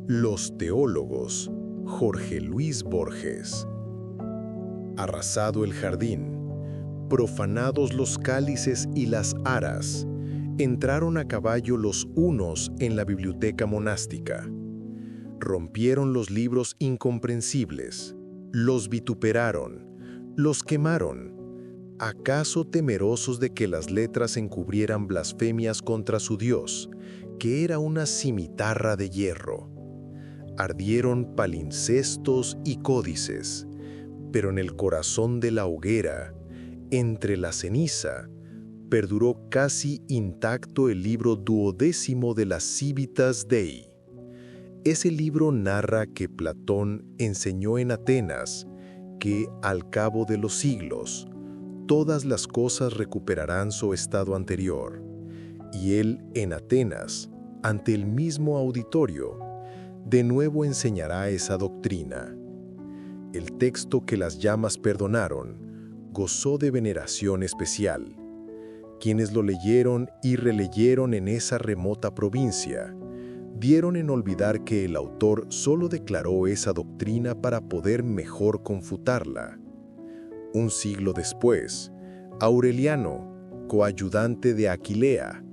Los teólogos, Jorge Luis Borges. Arrasado el jardín, profanados los cálices y las aras, entraron a caballo los unos en la biblioteca monástica. Rompieron los libros incomprensibles, los vituperaron, los quemaron, acaso temerosos de que las letras encubrieran blasfemias contra su Dios, que era una cimitarra de hierro. Ardieron palimpsestos y códices, pero en el corazón de la hoguera, entre la ceniza, perduró casi intacto el libro duodécimo de las Civitas Dei. Ese libro narra que Platón enseñó en Atenas que, al cabo de los siglos, todas las cosas recuperarán su estado anterior, y él en Atenas, ante el mismo auditorio, de nuevo enseñará esa doctrina. El texto que las llamas perdonaron gozó de veneración especial. Quienes lo leyeron y releyeron en esa remota provincia, dieron en olvidar que el autor solo declaró esa doctrina para poder mejor confutarla. Un siglo después, Aureliano, coayudante de Aquilea,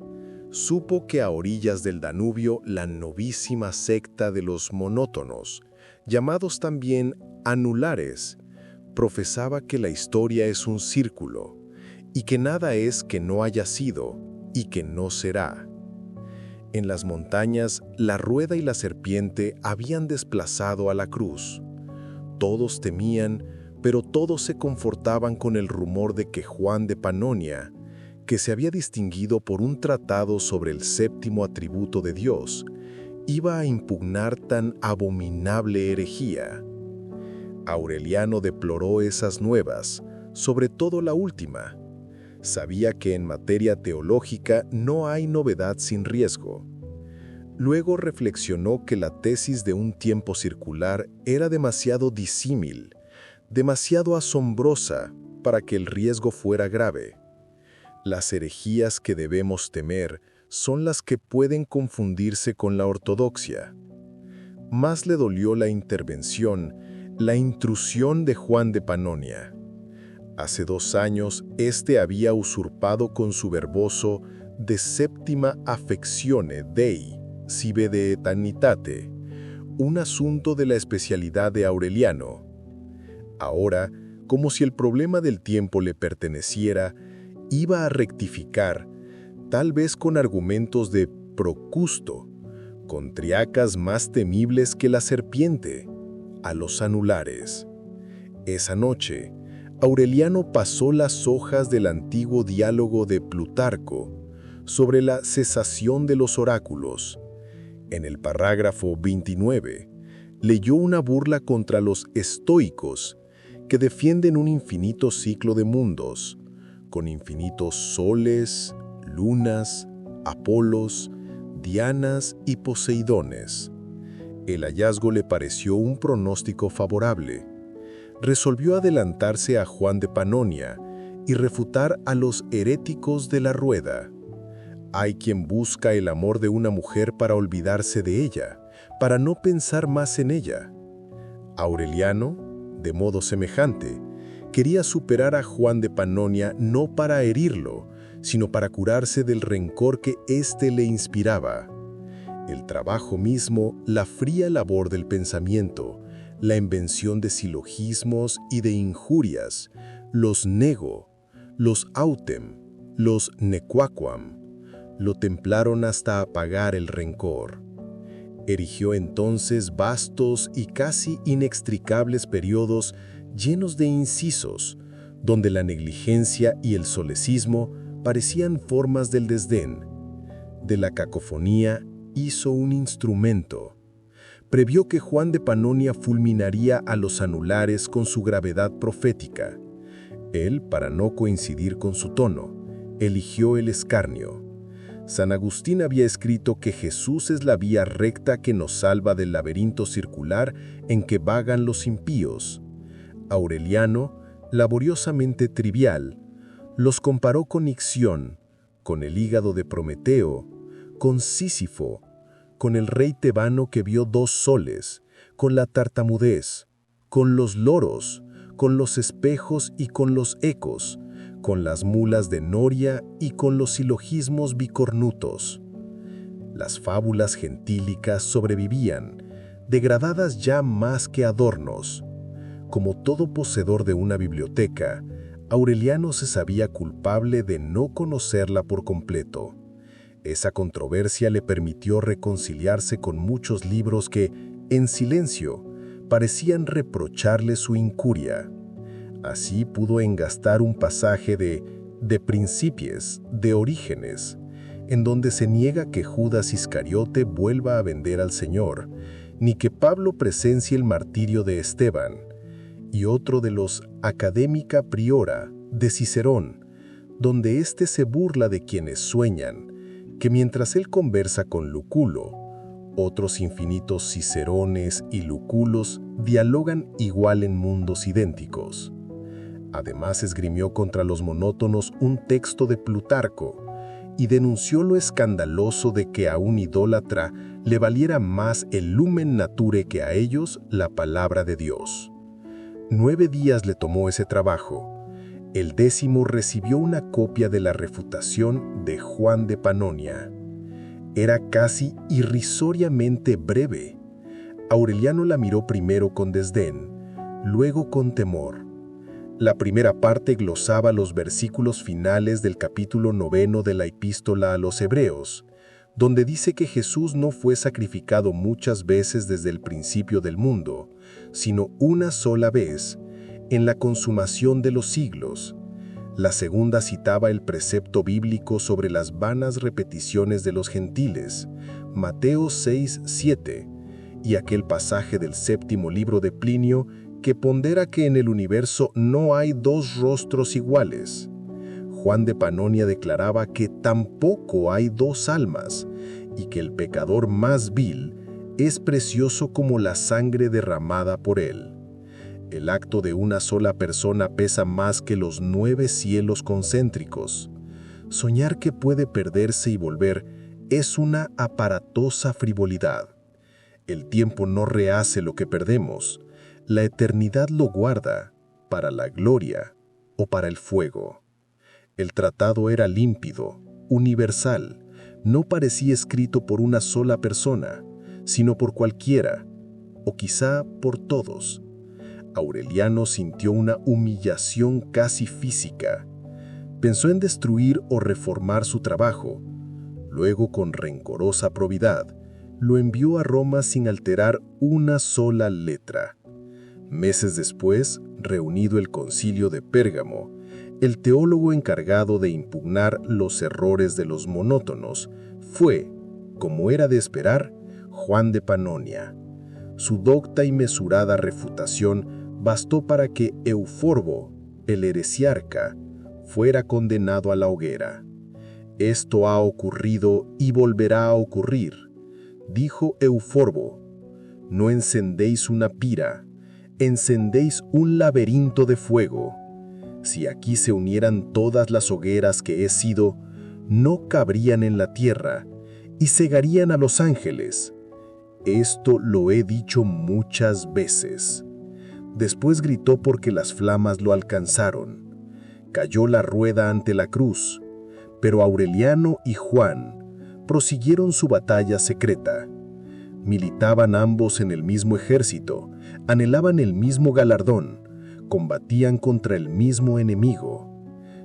supo que a orillas del Danubio la novísima secta de los monótonos, llamados también anulares, profesaba que la historia es un círculo, y que nada es que no haya sido y que no será. En las montañas, la rueda y la serpiente habían desplazado a la cruz. Todos temían, pero todos se confortaban con el rumor de que Juan de Panonia, que se había distinguido por un tratado sobre el séptimo atributo de Dios, iba a impugnar tan abominable herejía. Aureliano deploró esas nuevas, sobre todo la última. Sabía que en materia teológica no hay novedad sin riesgo. Luego reflexionó que la tesis de un tiempo circular era demasiado disímil, demasiado asombrosa para que el riesgo fuera grave. Las herejías que debemos temer son las que pueden confundirse con la ortodoxia. Más le dolió la intervención, la intrusión de Juan de Panonia. Hace 2 años, éste había usurpado con su verboso de séptima affectione Dei, sive de etanitate, un asunto de la especialidad de Aureliano. Ahora, como si el problema del tiempo le perteneciera, iba a rectificar, tal vez con argumentos de Procusto, con triacas más temibles que la serpiente, a los anulares. Esa noche, Aureliano pasó las hojas del antiguo diálogo de Plutarco sobre la cesación de los oráculos. En el parágrafo 29, leyó una burla contra los estoicos que defienden un infinito ciclo de mundos, con infinitos soles, lunas, Apolos, Dianas y Poseidones. El hallazgo le pareció un pronóstico favorable. Resolvió adelantarse a Juan de Panonia y refutar a los heréticos de la rueda. Hay quien busca el amor de una mujer para olvidarse de ella, para no pensar más en ella. Aureliano, de modo semejante, quería superar a Juan de Panonia no para herirlo, sino para curarse del rencor que éste le inspiraba. El trabajo mismo, la fría labor del pensamiento, la invención de silogismos y de injurias, los nego, los autem, los nequaquam, lo templaron hasta apagar el rencor. Erigió entonces vastos y casi inextricables periodos llenos de incisos, donde la negligencia y el solecismo parecían formas del desdén. De la cacofonía hizo un instrumento. Previó que Juan de Panonia fulminaría a los anulares con su gravedad profética. Él, para no coincidir con su tono, eligió el escarnio. San Agustín había escrito que Jesús es la vía recta que nos salva del laberinto circular en que vagan los impíos. Aureliano, laboriosamente trivial, Los comparó con Ixión, con el hígado de Prometeo, con Sísifo, con el rey tebano que vio 2 soles, con la tartamudez, con los loros, con los espejos y con los ecos, con las mulas de Noria y con los silogismos bicornutos. Las fábulas gentílicas sobrevivían, degradadas ya más que adornos. Como todo poseedor de una biblioteca, Aureliano se sabía culpable de no conocerla por completo. Esa controversia le permitió reconciliarse con muchos libros que, en silencio, parecían reprocharle su incuria. Así pudo engastar un pasaje de Principies, de Orígenes, en donde se niega que Judas Iscariote vuelva a vender al Señor, ni que Pablo presencie el martirio de Esteban, y otro de los Académica Priora, de Cicerón, donde éste se burla de quienes sueñan, que mientras él conversa con Luculo, otros infinitos Cicerones y Luculos dialogan igual en mundos idénticos. Además esgrimió contra los monótonos un texto de Plutarco y denunció lo escandaloso de que a un idólatra le valiera más el lumen nature que a ellos la palabra de Dios. 9 días le tomó ese trabajo. El 10º recibió una copia de la refutación de Juan de Panonia. Era casi irrisoriamente breve. Aureliano la miró primero con desdén, luego con temor. La primera parte glosaba los versículos finales del capítulo 9 de la Epístola a los Hebreos, donde dice que Jesús no fue sacrificado muchas veces desde el principio del mundo, sino una sola vez, en la consumación de los siglos. La segunda citaba el precepto bíblico sobre las vanas repeticiones de los gentiles, Mateo 6:7, y aquel pasaje del 7º libro de Plinio que pondera que en el universo no hay 2 rostros iguales. Juan de Panonia declaraba que tampoco hay 2 almas, y que el pecador más vil es precioso como la sangre derramada por él. El acto de una sola persona pesa más que los 9 cielos concéntricos. Soñar que puede perderse y volver es una aparatosa frivolidad. El tiempo no rehace lo que perdemos. La eternidad lo guarda para la gloria o para el fuego. El tratado era límpido, universal, no parecía escrito por una sola persona, sino por cualquiera, o quizá por todos. Aureliano sintió una humillación casi física. Pensó en destruir o reformar su trabajo. Luego, con rencorosa probidad, lo envió a Roma sin alterar una sola letra. Meses después, reunido el concilio de Pérgamo, el teólogo encargado de impugnar los errores de los monótonos fue, como era de esperar, Juan de Panonia. Su docta y mesurada refutación bastó para que Euforbo, el heresiarca, fuera condenado a la hoguera. «Esto ha ocurrido y volverá a ocurrir», dijo Euforbo. «No encendéis una pira, encendéis un laberinto de fuego. Si aquí se unieran todas las hogueras que he sido, no cabrían en la tierra y cegarían a los ángeles. Esto lo he dicho muchas veces». Después gritó porque las flamas lo alcanzaron. Cayó la rueda ante la cruz, pero Aureliano y Juan prosiguieron su batalla secreta. Militaban ambos en el mismo ejército, anhelaban el mismo galardón, combatían contra el mismo enemigo.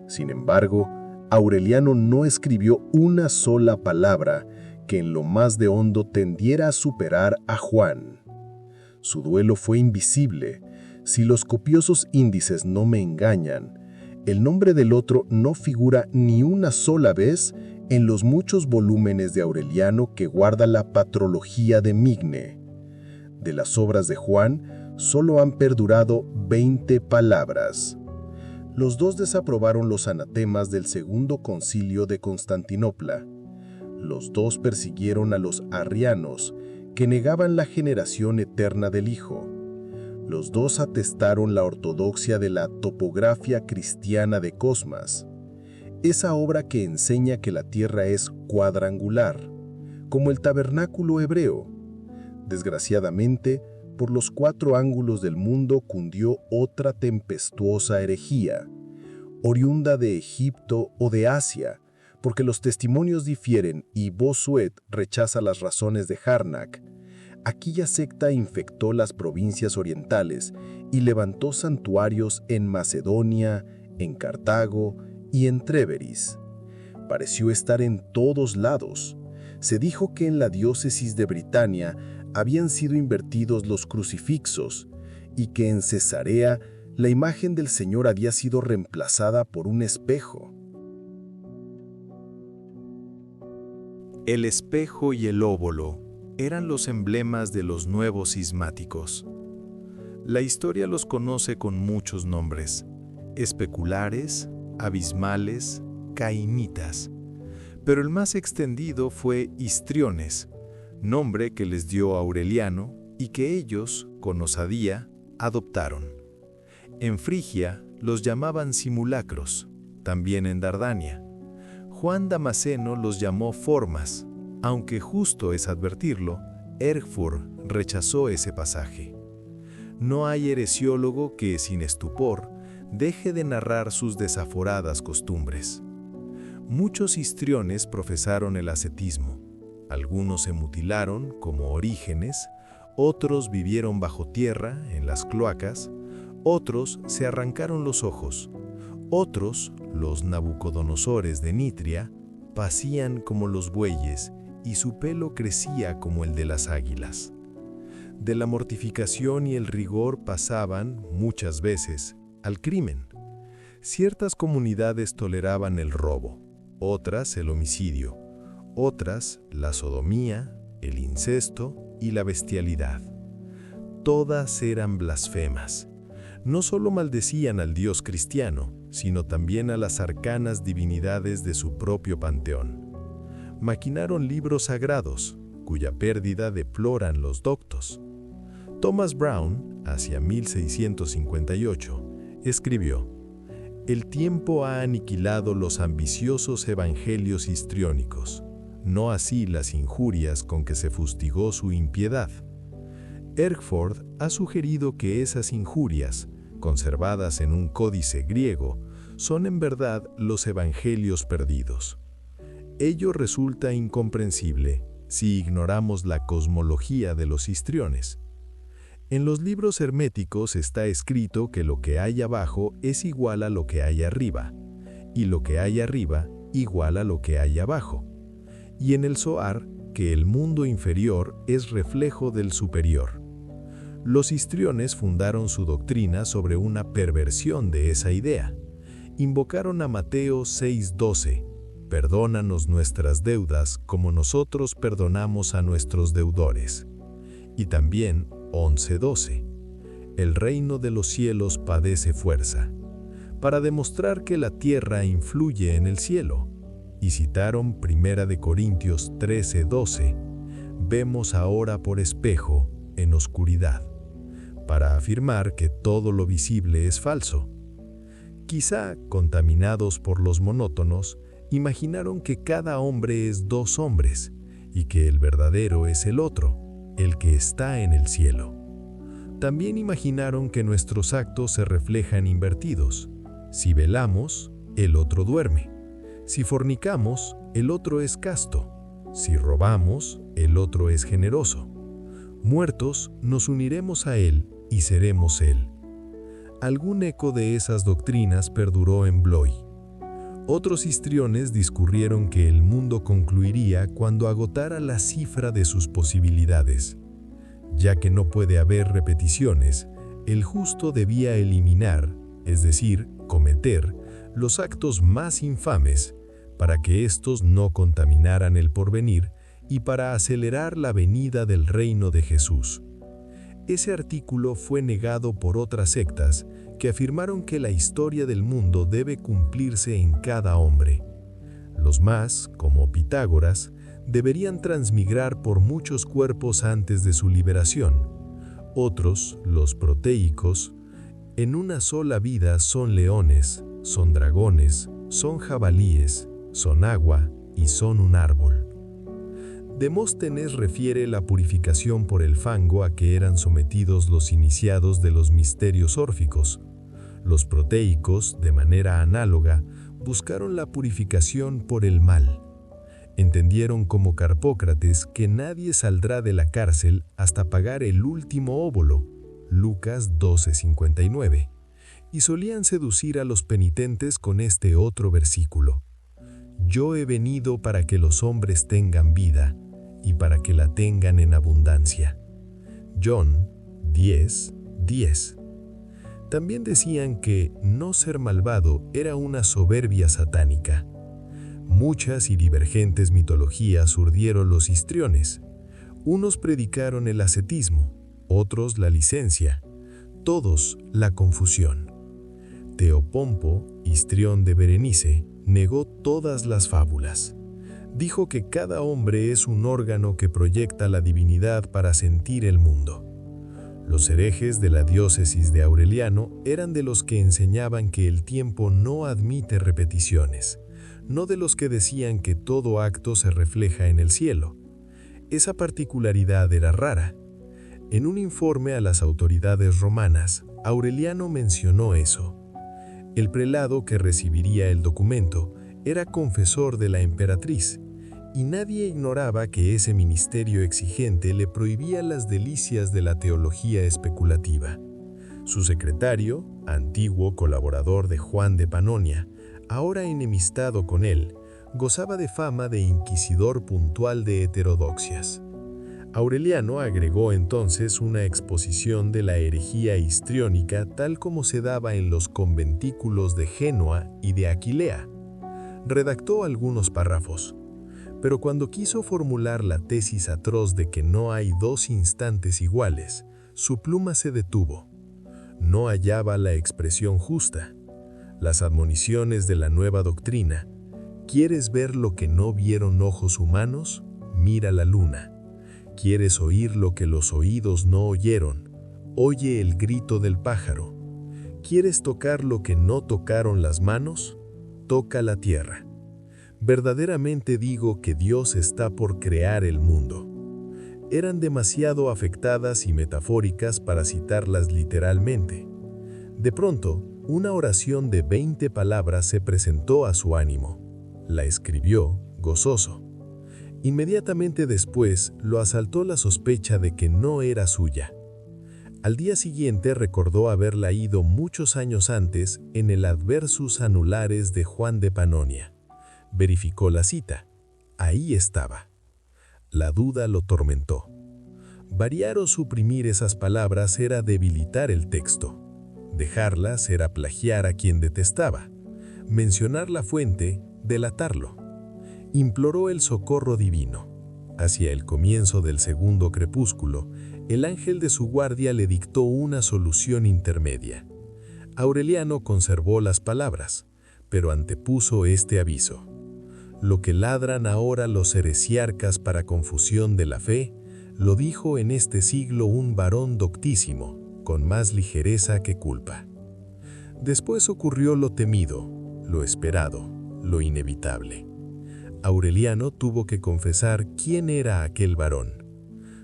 Sin embargo, Aureliano no escribió una sola palabra que en lo más de hondo tendiera a superar a Juan. Su duelo fue invisible. Si los copiosos índices no me engañan, el nombre del otro no figura ni una sola vez en los muchos volúmenes de Aureliano que guarda la Patrología de Migne. De las obras de Juan, solo han perdurado 20 palabras. Los dos desaprobaron los anatemas del Segundo Concilio de Constantinopla. Los dos persiguieron a los arrianos, que negaban la generación eterna del Hijo. Los dos atestaron la ortodoxia de la topografía cristiana de Cosmas. esa obra que enseña que la tierra es cuadrangular, como el tabernáculo hebreo. Desgraciadamente, por los 4 ángulos del mundo cundió otra tempestuosa herejía, oriunda de Egipto o de Asia, porque los testimonios difieren y Bossuet rechaza las razones de Harnack. Aquella secta infectó las provincias orientales y levantó santuarios en Macedonia, en Cartago y en Tréveris. Pareció estar en todos lados. Se dijo que en la diócesis de Britania habían sido invertidos los crucifixos y que en Cesarea la imagen del Señor había sido reemplazada por un espejo. El espejo y el óvulo eran los emblemas de los nuevos cismáticos. La historia los conoce con muchos nombres: especulares, abismales, cainitas. Pero el más extendido fue histriones, nombre que les dio Aureliano y que ellos, con osadía, adoptaron. En Frigia los llamaban simulacros, también en Dardania. Juan Damasceno los llamó formas, aunque justo es advertirlo, Erfurt rechazó ese pasaje. No hay heresiólogo que, sin estupor, deje de narrar sus desaforadas costumbres. Muchos histriones profesaron el ascetismo. Algunos se mutilaron, como Orígenes, otros vivieron bajo tierra, en las cloacas, otros se arrancaron los ojos, otros, los Nabucodonosores de Nitria, pacían como los bueyes y su pelo crecía como el de las águilas. De la mortificación y el rigor pasaban, muchas veces, al crimen. Ciertas comunidades toleraban el robo, otras el homicidio, otras la sodomía, el incesto y la bestialidad. Todas eran blasfemas. No solo maldecían al Dios cristiano, sino también a las arcanas divinidades de su propio panteón. Maquinaron libros sagrados, cuya pérdida deploran los doctos. Thomas Brown, hacia 1658, escribió: «El tiempo ha aniquilado los ambiciosos evangelios histriónicos, no así las injurias con que se fustigó su impiedad». Erfurt ha sugerido que esas injurias, conservadas en un códice griego, son en verdad los evangelios perdidos. Ello resulta incomprensible si ignoramos la cosmología de los histriones. En los libros herméticos está escrito que lo que hay abajo es igual a lo que hay arriba, y lo que hay arriba igual a lo que hay abajo. Y en el Zohar, que el mundo inferior es reflejo del superior. Los histriones fundaron su doctrina sobre una perversión de esa idea. Invocaron a Mateo 6:12, «Perdónanos nuestras deudas como nosotros perdonamos a nuestros deudores». Y también 11:12, «El reino de los cielos padece fuerza», para demostrar que la tierra influye en el cielo. Y citaron 1 Corintios 13:12, «Vemos ahora por espejo en oscuridad», para afirmar que todo lo visible es falso. Quizá, contaminados por los monótonos, imaginaron que cada hombre es 2 hombres y que el verdadero es el otro, el que está en el cielo. También imaginaron que nuestros actos se reflejan invertidos. Si velamos, el otro duerme. Si fornicamos, el otro es casto. Si robamos, el otro es generoso. Muertos, nos uniremos a él y seremos él. Algún eco de esas doctrinas perduró en Blois. Otros histriones discurrieron que el mundo concluiría cuando agotara la cifra de sus posibilidades. Ya que no puede haber repeticiones, el justo debía eliminar, es decir, cometer, los actos más infames, para que éstos no contaminaran el porvenir y para acelerar la venida del reino de Jesús. Ese artículo fue negado por otras sectas que afirmaron que la historia del mundo debe cumplirse en cada hombre. Los más, como Pitágoras, deberían transmigrar por muchos cuerpos antes de su liberación. Otros, los proteicos, en una sola vida son leones, son dragones, son jabalíes, son agua y son un árbol. Demóstenes refiere la purificación por el fango a que eran sometidos los iniciados de los misterios órficos. Los proteicos, de manera análoga, buscaron la purificación por el mal. Entendieron como Carpócrates que nadie saldrá de la cárcel hasta pagar el último óbolo, Lucas 12:59, y solían seducir a los penitentes con este otro versículo: Yo he venido para que los hombres tengan vida, y para que la tengan en abundancia. John 10:10. También decían que no ser malvado era una soberbia satánica. Muchas y divergentes mitologías urdieron los histriones. Unos predicaron el ascetismo, otros la licencia, todos la confusión. Teopompo, histrión de Berenice, negó todas las fábulas. Dijo que cada hombre es un órgano que proyecta la divinidad para sentir el mundo. Los herejes de la diócesis de Aureliano eran de los que enseñaban que el tiempo no admite repeticiones, no de los que decían que todo acto se refleja en el cielo. Esa particularidad era rara. En un informe a las autoridades romanas, Aureliano mencionó eso. El prelado que recibiría el documento era confesor de la emperatriz, y nadie ignoraba que ese ministerio exigente le prohibía las delicias de la teología especulativa. Su secretario, antiguo colaborador de Juan de Panonia, ahora enemistado con él, gozaba de fama de inquisidor puntual de heterodoxias. Aureliano agregó entonces una exposición de la herejía histriónica tal como se daba en los conventículos de Génova y de Aquilea. Redactó algunos párrafos, pero cuando quiso formular la tesis atroz de que no hay dos instantes iguales, su pluma se detuvo. No hallaba la expresión justa. Las admoniciones de la nueva doctrina: ¿quieres ver lo que no vieron ojos humanos? Mira la luna. ¿Quieres oír lo que los oídos no oyeron? Oye el grito del pájaro. ¿Quieres tocar lo que no tocaron las manos? Toca la tierra. Verdaderamente digo que Dios está por crear el mundo. Eran demasiado afectadas y metafóricas para citarlas literalmente. De pronto, una oración de 20 palabras se presentó a su ánimo. La escribió, gozoso. Inmediatamente después, lo asaltó la sospecha de que no era suya. Al día siguiente recordó haberla leído muchos años antes en el Adversus Anulares de Juan de Panonia. Verificó la cita. Ahí estaba. La duda lo tormentó. Variar o suprimir esas palabras era debilitar el texto. Dejarlas era plagiar a quien detestaba. Mencionar la fuente, delatarlo. Imploró el socorro divino. Hacia el comienzo del segundo crepúsculo, el ángel de su guardia le dictó una solución intermedia. Aureliano conservó las palabras, pero antepuso este aviso: lo que ladran ahora los heresiarcas para confusión de la fe, lo dijo en este siglo un varón doctísimo, con más ligereza que culpa. Después ocurrió lo temido, lo esperado, lo inevitable. Aureliano tuvo que confesar quién era aquel varón.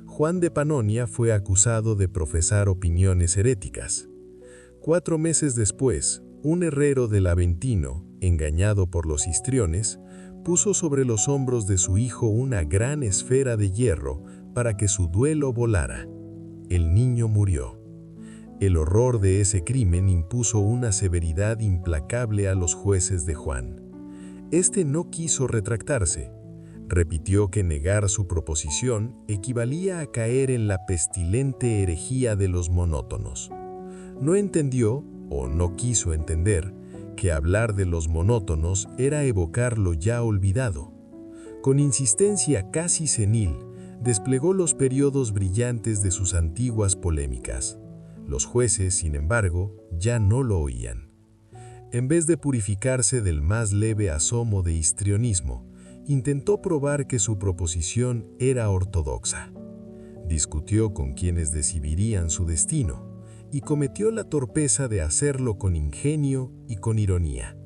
Juan de Panonia fue acusado de profesar opiniones heréticas. 4 meses después, un herrero del Aventino, engañado por los histriones, puso sobre los hombros de su hijo una gran esfera de hierro para que su duelo volara. El niño murió. El horror de ese crimen impuso una severidad implacable a los jueces de Juan. Este no quiso retractarse. Repitió que negar su proposición equivalía a caer en la pestilente herejía de los monótonos. No entendió, o no quiso entender, que hablar de los monótonos era evocar lo ya olvidado. Con insistencia casi senil, desplegó los periodos brillantes de sus antiguas polémicas. Los jueces, sin embargo, ya no lo oían. En vez de purificarse del más leve asomo de histrionismo, intentó probar que su proposición era ortodoxa. Discutió con quienes decidirían su destino y cometió la torpeza de hacerlo con ingenio y con ironía.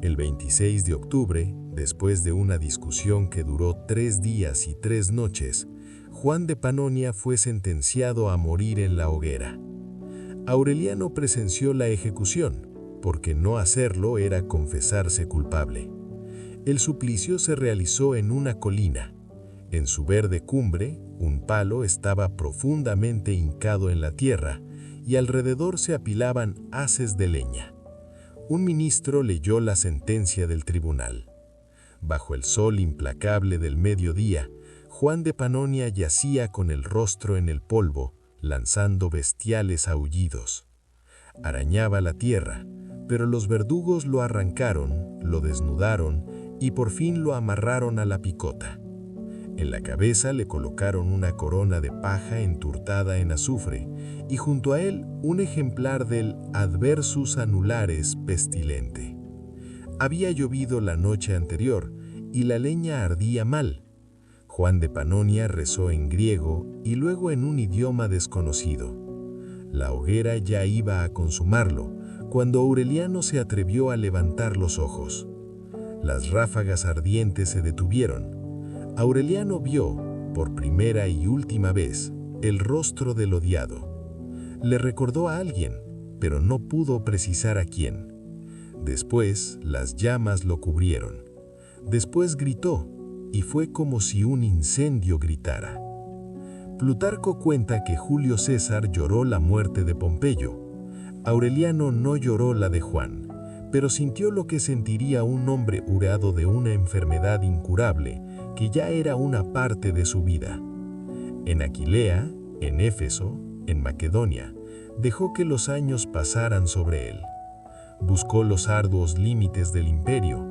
El 26 de octubre, después de una discusión que duró 3 días y 3 noches, Juan de Panonia fue sentenciado a morir en la hoguera. Aureliano presenció la ejecución, porque no hacerlo era confesarse culpable. El suplicio se realizó en una colina. En su verde cumbre, un palo estaba profundamente hincado en la tierra y alrededor se apilaban haces de leña. Un ministro leyó la sentencia del tribunal. Bajo el sol implacable del mediodía, Juan de Panonia yacía con el rostro en el polvo, lanzando bestiales aullidos. Arañaba la tierra, pero los verdugos lo arrancaron, lo desnudaron y por fin lo amarraron a la picota. En la cabeza le colocaron una corona de paja enturtada en azufre y junto a él un ejemplar del Adversus Annulares pestilente. Había llovido la noche anterior y la leña ardía mal. Juan de Panonia rezó en griego y luego en un idioma desconocido. La hoguera ya iba a consumarlo, cuando Aureliano se atrevió a levantar los ojos. Las ráfagas ardientes se detuvieron. Aureliano vio, por primera y última vez, el rostro del odiado. Le recordó a alguien, pero no pudo precisar a quién. Después, las llamas lo cubrieron. Después gritó, y fue como si un incendio gritara. Plutarco cuenta que Julio César lloró la muerte de Pompeyo. Aureliano no lloró la de Juan, pero sintió lo que sentiría un hombre curado de una enfermedad incurable que ya era una parte de su vida. En Aquilea, en Éfeso, en Macedonia, dejó que los años pasaran sobre él. Buscó los arduos límites del imperio,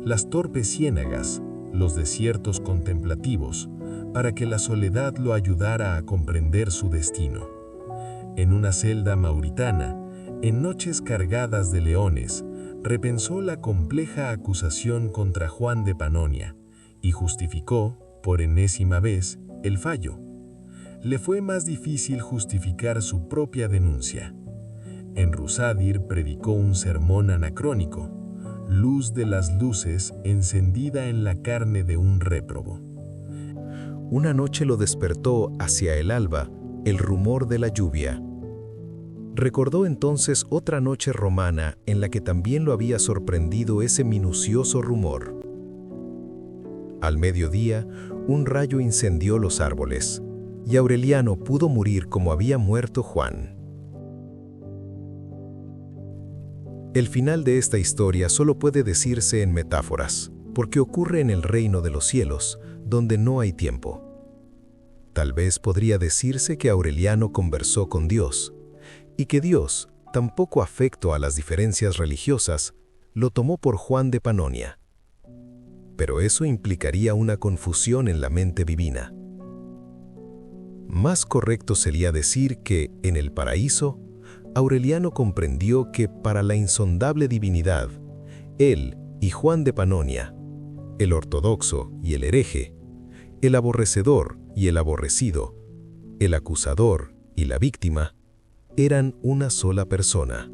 las torpes ciénagas, los desiertos contemplativos, para que la soledad lo ayudara a comprender su destino. En una celda mauritana, en noches cargadas de leones, repensó la compleja acusación contra Juan de Panonia y justificó, por enésima vez, el fallo. Le fue más difícil justificar su propia denuncia. En Rusádir predicó un sermón anacrónico, luz de las luces encendida en la carne de un réprobo. Una noche lo despertó hacia el alba el rumor de la lluvia. Recordó entonces otra noche romana en la que también lo había sorprendido ese minucioso rumor. Al mediodía, un rayo incendió los árboles, y Aureliano pudo morir como había muerto Juan. El final de esta historia solo puede decirse en metáforas, porque ocurre en el reino de los cielos, donde no hay tiempo. Tal vez podría decirse que Aureliano conversó con Dios, y que Dios, tampoco afecto a las diferencias religiosas, lo tomó por Juan de Panonia. Pero eso implicaría una confusión en la mente divina. Más correcto sería decir que, en el paraíso, Aureliano comprendió que para la insondable divinidad, él y Juan de Panonia, el ortodoxo y el hereje, el aborrecedor y el aborrecido, el acusador y la víctima, eran una sola persona.